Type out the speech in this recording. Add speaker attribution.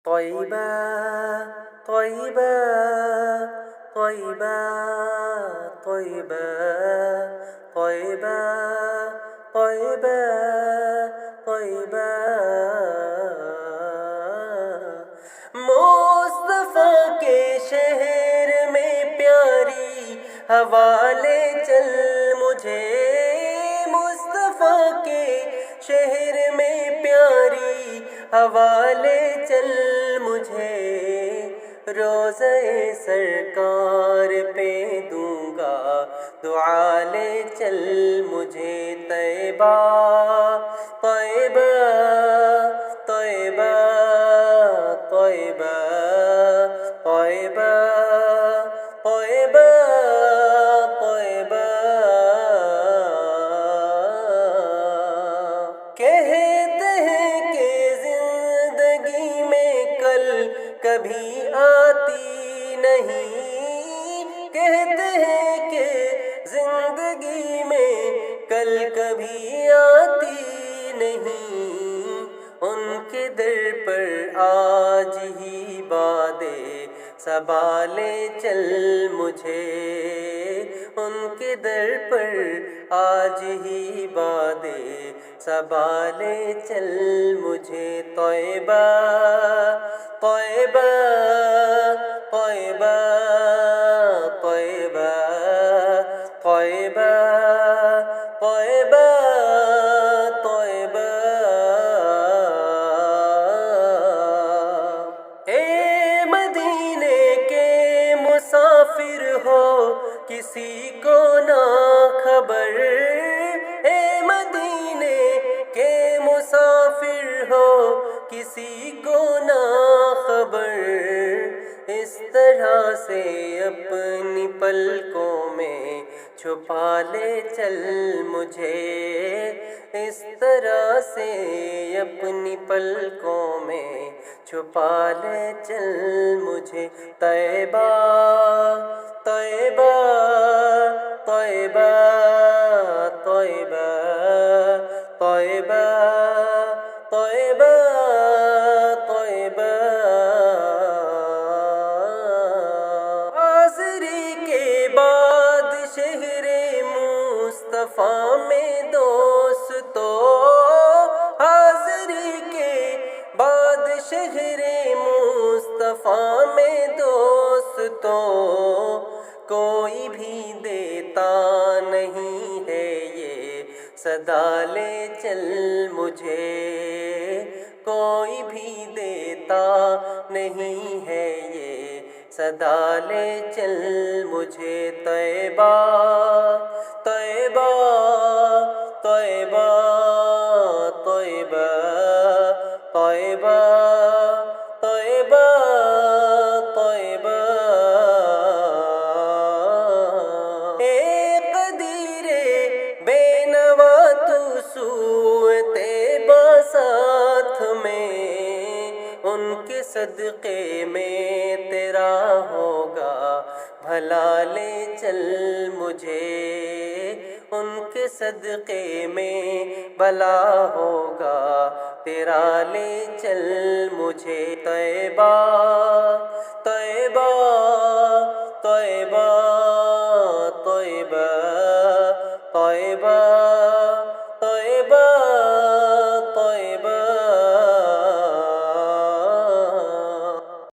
Speaker 1: طيبة طيبة طيبة طيبة طيبة طيبة طيبة مصطفیٰ کے شہر میں پیاری ہوا لے چل مجھے، مصطفیٰ کے شہر میں پیاری ہوا لے چل مجھے، روضہ سرکار پہ دوں گا دعا لے چل مجھے، طیبہ طیبہ طیبہ طیبہ طیبہ طیبہ طیبہ کہتے ہیں کہ زندگی میں کل کبھی آتی نہیں، کہتے ہیں کہ زندگی میں کل کبھی آتی نہیں، ان کے در پر آج ہی باد صبا لے چل مجھے، ان کے در پر آج ہی باد صبا لے چل مجھے، طیبہ طیبہ طیبہ طیبہ طیبہ طیبہ طیبہ اے مدینے کے مسافر ہو کسی کو نہ خبر، اے مدینے کے مسافر ہو کسی کو نہ خبر، اس طرح سے اپنی پلکوں میں چھپا لے چل مجھے، اس طرح سے اپنی پلکوں میں چھپا لے چل مجھے، طیبہ طیبہ طیبہ طیبہ طیبہ طیبہ طیبہ حاضری کے بعد شہر مصطفیٰ میں دوستو، حاضری کے بعد شہر مصطفیٰ میں دوستو، کوئی بھی دیتا نہیں ہے یہ صدا لے چل مجھے، کوئی بھی دیتا نہیں ہے یہ صدا لے چل مجھے، طیبہ طیبہ طیبہ طیبہ طیبہ طیبہ طیبہ اے قدیر بے نوا تو سوتے بسات میں، ان کے صدقے میں تیرا ہوگا بھلا لے چل مجھے، ان کے صدقے میں بھلا ہوگا تیرا لے چل مجھے، طیبہ طیبہ طیبہ